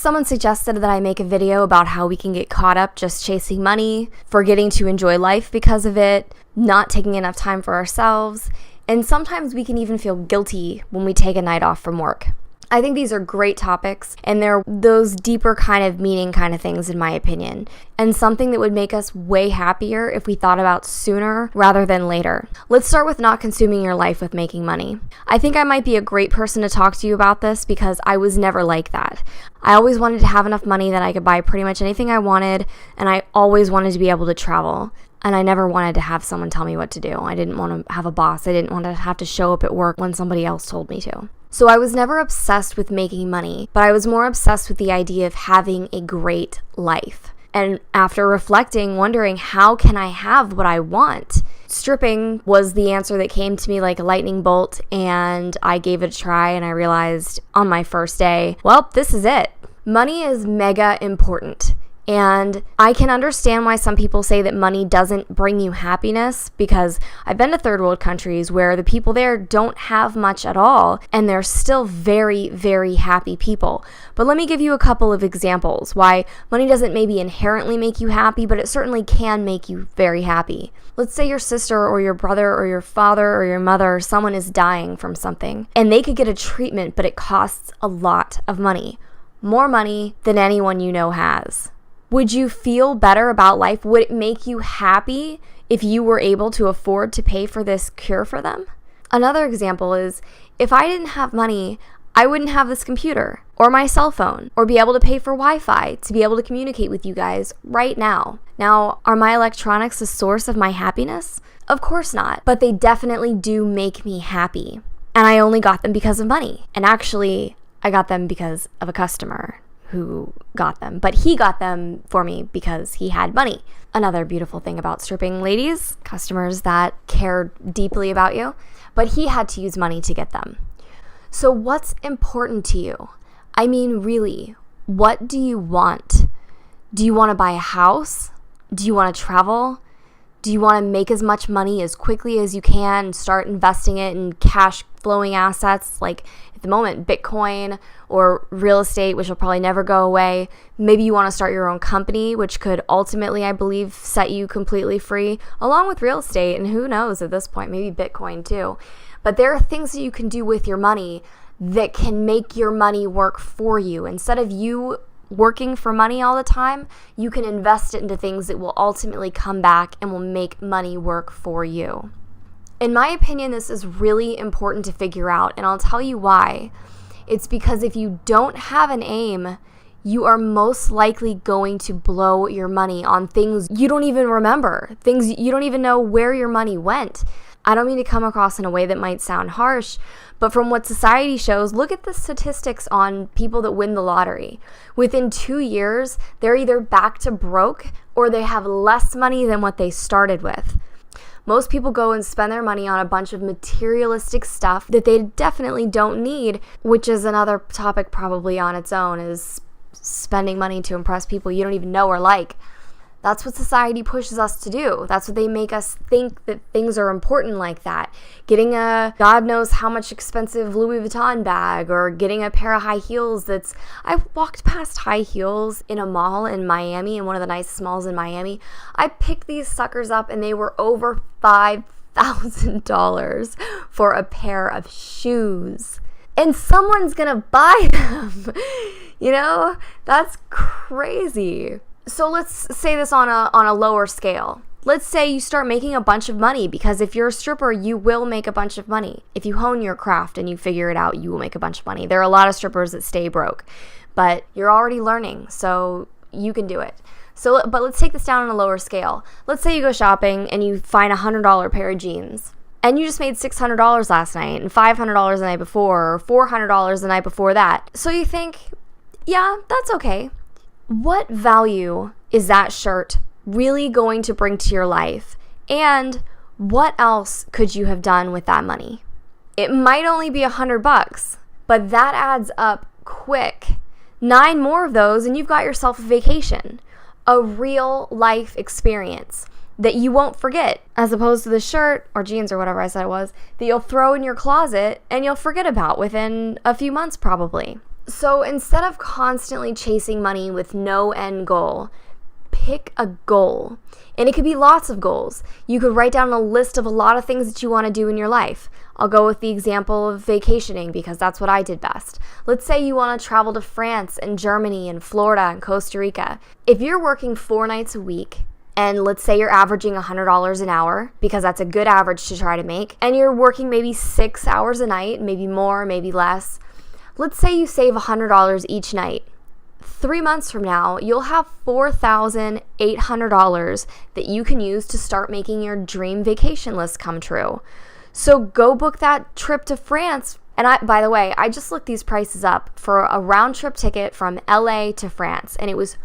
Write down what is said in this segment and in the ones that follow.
Someone suggested that I make a video about how we can get caught up just chasing money, forgetting to enjoy life because of it, not taking enough time for ourselves, and sometimes we can even feel guilty when we take a night off from work. I think these are great topics, and they're those deeper kind of meaning kind of things in my opinion, and something that would make us way happier if we thought about sooner rather than later. Let's start with not consuming your life with making money. I think I might be a great person to talk to you about this because I was never like that. I always wanted to have enough money that I could buy pretty much anything I wanted, and I always wanted to be able to travel. And I never wanted to have someone tell me what to do. I didn't want to have a boss. I didn't want to have to show up at work when somebody else told me to. So I was never obsessed with making money, but I was more obsessed with the idea of having a great life. And after reflecting, wondering, how can I have what I want? Stripping was the answer that came to me like a lightning bolt, and I gave it a try, and I realized on my first day, well, this is it. Money is mega important. And I can understand why some people say that money doesn't bring you happiness, because I've been to third world countries where the people there don't have much at all, and they're still very, very happy people. But let me give you a couple of examples why money doesn't maybe inherently make you happy, but it certainly can make you very happy. Let's say your sister or your brother or your father or your mother or someone is dying from something, and they could get a treatment, but it costs a lot of money. More money than anyone you know has. Would you feel better about life? Would it make you happy if you were able to afford to pay for this cure for them? Another example is, if I didn't have money, I wouldn't have this computer or my cell phone or be able to pay for Wi-Fi to be able to communicate with you guys right now. Now, are my electronics the source of my happiness? Of course not, but they definitely do make me happy. And I only got them because of money. And actually, I got them because of a customer who got them, but he got them for me because he had money. Another beautiful thing about stripping, ladies, customers that cared deeply about you, but he had to use money to get them. So what's important to you? I mean, really, what do you want? Do you want to buy a house? Do you want to travel? Do you want to make as much money as quickly as you can and start investing it in cash flowing assets like at the moment Bitcoin or real estate, which will probably never go away? Maybe you want to start your own company, which could ultimately, I believe, set you completely free, along with real estate, and who knows at this point, maybe Bitcoin too. But there are things that you can do with your money that can make your money work for you. Instead of you working for money all the time, you can invest it into things that will ultimately come back and will make money work for you. In my opinion, this is really important to figure out, and I'll tell you why. It's because if you don't have an aim, you are most likely going to blow your money on things you don't even remember, things you don't even know where your money went. I don't mean to come across in a way that might sound harsh, but from what society shows, look at the statistics on people that win the lottery. Within 2 years, they're either back to broke or they have less money than what they started with. Most people go and spend their money on a bunch of materialistic stuff that they definitely don't need, which is another topic probably on its own, is spending money to impress people you don't even know or like. That's what society pushes us to do. That's what they make us think, that things are important like that. Getting a God knows how much expensive Louis Vuitton bag, or getting a pair of high heels I walked past high heels in a mall in Miami, in one of the nicest malls in Miami. I picked these suckers up and they were over $5,000 for a pair of shoes. And someone's gonna buy them. You know, that's crazy. So let's say this on a lower scale. Let's say you start making a bunch of money, because if you're a stripper, you will make a bunch of money. If you hone your craft and you figure it out, you will make a bunch of money. There are a lot of strippers that stay broke, but you're already learning, so you can do it. But let's take this down on a lower scale. Let's say you go shopping and you find a $100 pair of jeans, and you just made $600 last night, and $500 the night before, or $400 the night before that. So you think, yeah, that's okay. What value is that shirt really going to bring to your life? And what else could you have done with that money? It might only be $100, but that adds up quick. 9 more of those and you've got yourself a vacation, a real life experience that you won't forget, as opposed to the shirt or jeans or whatever I said it was that you'll throw in your closet and you'll forget about within a few months probably. So instead of constantly chasing money with no end goal, pick a goal. And it could be lots of goals. You could write down a list of a lot of things that you want to do in your life. I'll go with the example of vacationing because that's what I did best. Let's say you want to travel to France and Germany and Florida and Costa Rica. If you're working 4 nights a week, and let's say you're averaging $100 an hour, because that's a good average to try to make, and you're working maybe 6 hours a night, maybe more, maybe less, let's say you save $100 each night. 3 months from now, you'll have $4,800 that you can use to start making your dream vacation list come true. So go book that trip to France. And by the way, I just looked these prices up for a round trip ticket from LA to France, and it was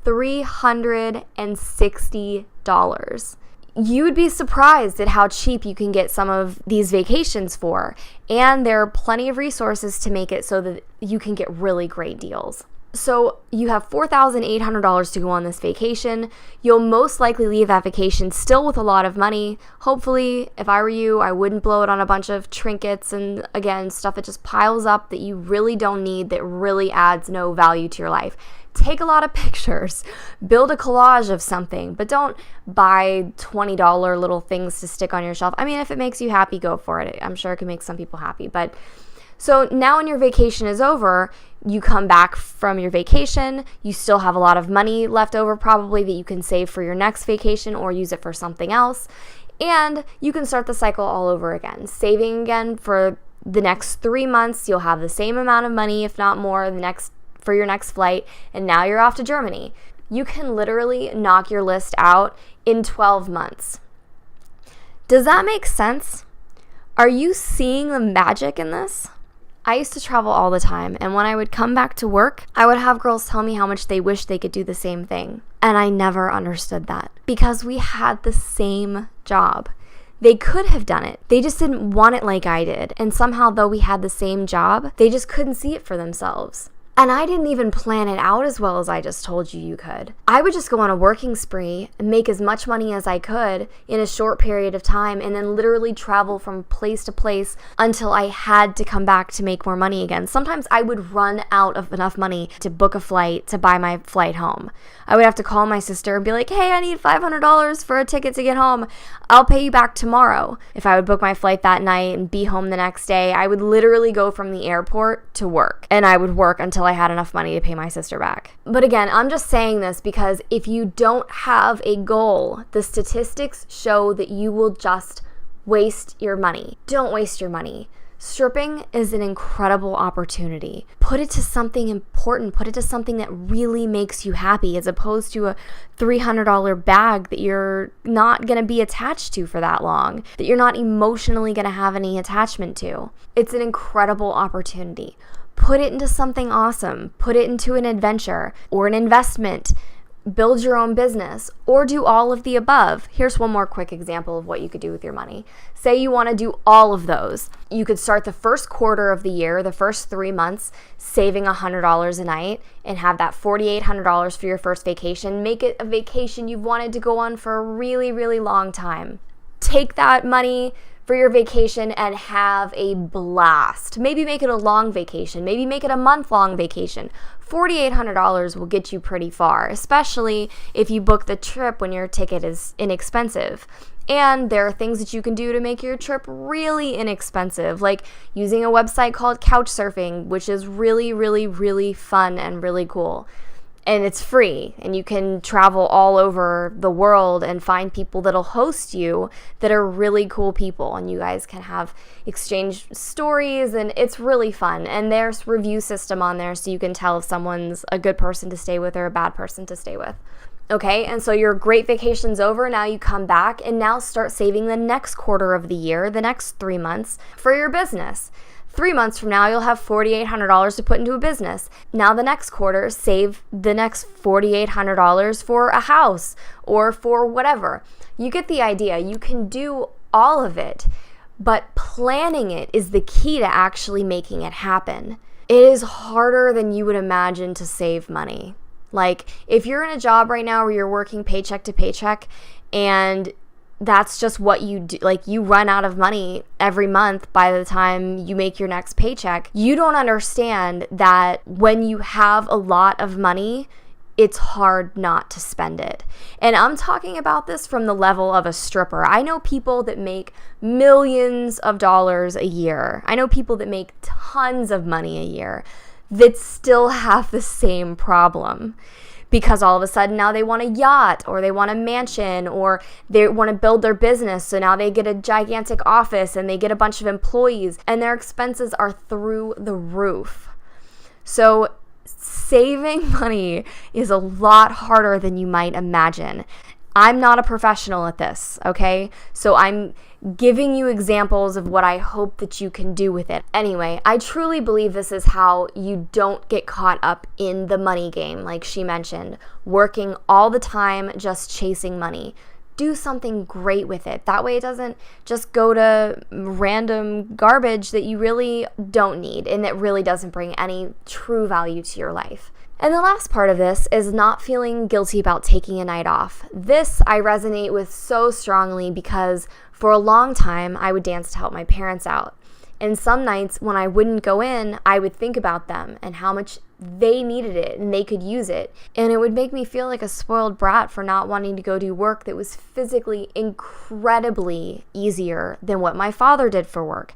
$360. You would be surprised at how cheap you can get some of these vacations for. And there are plenty of resources to make it so that you can get really great deals. So you have $4,800 to go on this vacation. You'll most likely leave that vacation still with a lot of money. Hopefully, if I were you, I wouldn't blow it on a bunch of trinkets and, again, stuff that just piles up that you really don't need, that really adds no value to your life. Take a lot of pictures, build a collage of something, but don't buy $20 little things to stick on your shelf. I mean, if it makes you happy, go for it. I'm sure it can make some people happy, but so now when your vacation is over, you come back from your vacation, you still have a lot of money left over probably that you can save for your next vacation or use it for something else. And you can start the cycle all over again. Saving again for the next 3 months, you'll have the same amount of money, if not more, for your next flight, and now you're off to Germany. You can literally knock your list out in 12 months. Does that make sense? Are you seeing the magic in this? I used to travel all the time, and when I would come back to work, I would have girls tell me how much they wish they could do the same thing. And I never understood that because we had the same job. They could have done it. They just didn't want it like I did. And somehow, though we had the same job, they just couldn't see it for themselves. And I didn't even plan it out as well as I just told you could. I would just go on a working spree and make as much money as I could in a short period of time and then literally travel from place to place until I had to come back to make more money again. Sometimes I would run out of enough money to book a flight to buy my flight home. I would have to call my sister and be like, hey, I need $500 for a ticket to get home. I'll pay you back tomorrow. If I would book my flight that night and be home the next day, I would literally go from the airport to work. And I would work until I had enough money to pay my sister back. But again, I'm just saying this because if you don't have a goal, the statistics show that you will just waste your money. Don't waste your money. Stripping is an incredible opportunity. Put it to something important. Put it to something that really makes you happy as opposed to a $300 bag that you're not going to be attached to for that long, that you're not emotionally going to have any attachment to. It's an incredible opportunity. Put it into something awesome. Put it into an adventure or an investment. Build your own business or do all of the above. Here's one more quick example of what you could do with your money. Say you want to do all of those. You could start the first quarter of the year, the first 3 months, saving $100 a night and have that $4,800 for your first vacation. Make it a vacation you've wanted to go on for a really, really long time. Take that money for your vacation and have a blast. Maybe make it a long vacation. Maybe make it a month-long vacation. $4,800 will get you pretty far, especially if you book the trip when your ticket is inexpensive. And there are things that you can do to make your trip really inexpensive, like using a website called Couchsurfing, which is really, really, really fun and really cool. And it's free, and you can travel all over the world and find people that'll host you that are really cool people, and you guys can have exchange stories, and it's really fun. And there's review system on there, so you can tell if someone's a good person to stay with or a bad person to stay with. Okay, and so your great vacation's over, now you come back, and now start saving the next quarter of the year, the next 3 months, for your business. 3 months from now, you'll have $4,800 to put into a business. Now the next quarter, save the next $4,800 for a house or for whatever. You get the idea. You can do all of it, but planning it is the key to actually making it happen. It is harder than you would imagine to save money. Like if you're in a job right now where you're working paycheck to paycheck and that's just what you do. Like, you run out of money every month by the time you make your next paycheck. You don't understand that when you have a lot of money, it's hard not to spend it. And I'm talking about this from the level of a stripper. I know people that make millions of dollars a year. I know people that make tons of money a year that still have the same problem. Because all of a sudden now they want a yacht, or they want a mansion, or they want to build their business. So now they get a gigantic office and they get a bunch of employees, and their expenses are through the roof. So saving money is a lot harder than you might imagine. I'm not a professional at this, okay? So I'm giving you examples of what I hope that you can do with it. Anyway, I truly believe this is how you don't get caught up in the money game, like she mentioned, working all the time, just chasing money. Do something great with it. That way it doesn't just go to random garbage that you really don't need and that really doesn't bring any true value to your life. And the last part of this is not feeling guilty about taking a night off. This I resonate with so strongly because for a long time I would dance to help my parents out. And some nights when I wouldn't go in, I would think about them and how much they needed it and they could use it. And it would make me feel like a spoiled brat for not wanting to go do work that was physically incredibly easier than what my father did for work.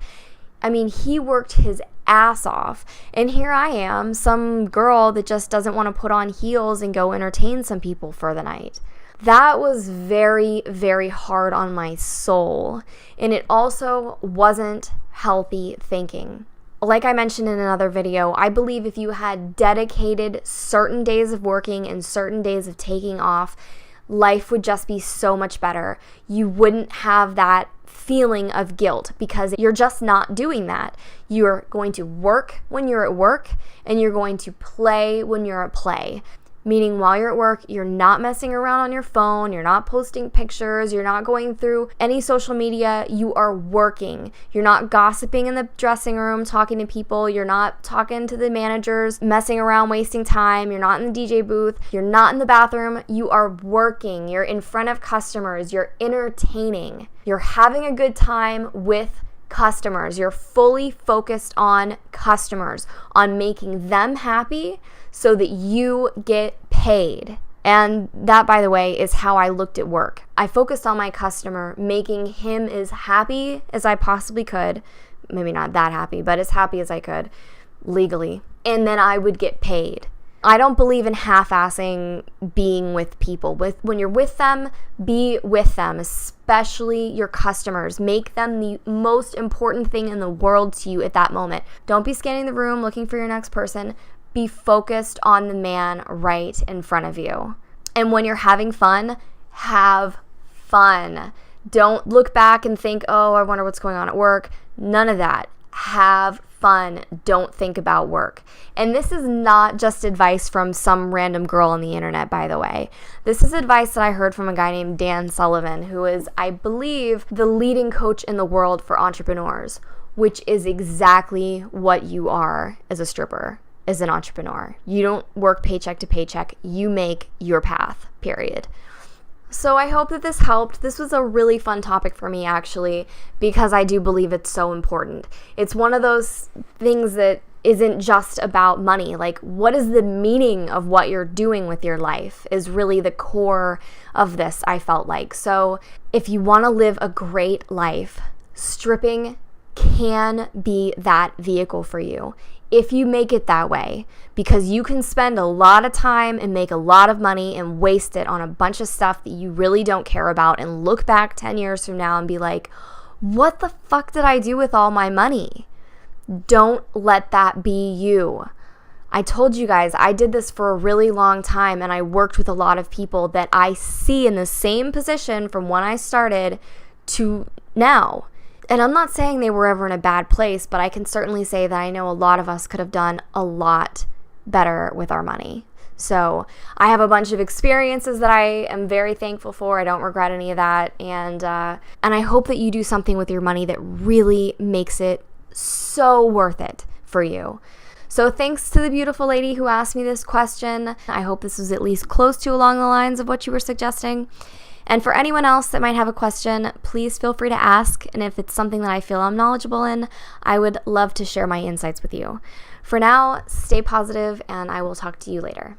I mean, he worked his ass off. And here I am, some girl that just doesn't want to put on heels and go entertain some people for the night. That was very, very hard on my soul. And it also wasn't healthy thinking. Like I mentioned in another video, I believe if you had dedicated certain days of working and certain days of taking off, life would just be so much better. You wouldn't have that feeling of guilt because you're just not doing that. You're going to work when you're at work and you're going to play when you're at play. Meaning while you're at work, you're not messing around on your phone, you're not posting pictures, you're not going through any social media, you are working. You're not gossiping in the dressing room, talking to people, you're not talking to the managers, messing around, wasting time, you're not in the DJ booth, you're not in the bathroom, you are working, you're in front of customers, you're entertaining, you're having a good time with customers, you're fully focused on customers, on making them happy so that you get paid. And that, by the way, is how I looked at work. I focused on my customer, making him as happy as I possibly could. Maybe not that happy, but as happy as I could legally. And then I would get paid. I don't believe in half-assing being with people. When you're with them, be with them, especially your customers. Make them the most important thing in the world to you at that moment. Don't be scanning the room looking for your next person. Be focused on the man right in front of you. And when you're having fun, have fun. Don't look back and think, oh, I wonder what's going on at work. None of that. Have fun. Don't think about work. And this is not just advice from some random girl on the internet, by the way. This is advice that I heard from a guy named Dan Sullivan, who is, I believe, the leading coach in the world for entrepreneurs, which is exactly what you are as a stripper. As an entrepreneur. You don't work paycheck to paycheck. You make your path, period. So I hope that this helped. This was a really fun topic for me, actually, because I do believe it's so important. It's one of those things that isn't just about money. Like, what is the meaning of what you're doing with your life is really the core of this, I felt like. So if you want to live a great life, stripping can be that vehicle for you. If you make it that way, because you can spend a lot of time and make a lot of money and waste it on a bunch of stuff that you really don't care about and look back 10 years from now and be like, what the fuck did I do with all my money? Don't let that be you. I told you guys, I did this for a really long time and I worked with a lot of people that I see in the same position from when I started to now. And I'm not saying they were ever in a bad place, but I can certainly say that I know a lot of us could have done a lot better with our money. So I have a bunch of experiences that I am very thankful for. I don't regret any of that. And I hope that you do something with your money that really makes it so worth it for you. So thanks to the beautiful lady who asked me this question. I hope this was at least close to along the lines of what you were suggesting. And for anyone else that might have a question, please feel free to ask. And if it's something that I feel I'm knowledgeable in, I would love to share my insights with you. For now, stay positive, and I will talk to you later.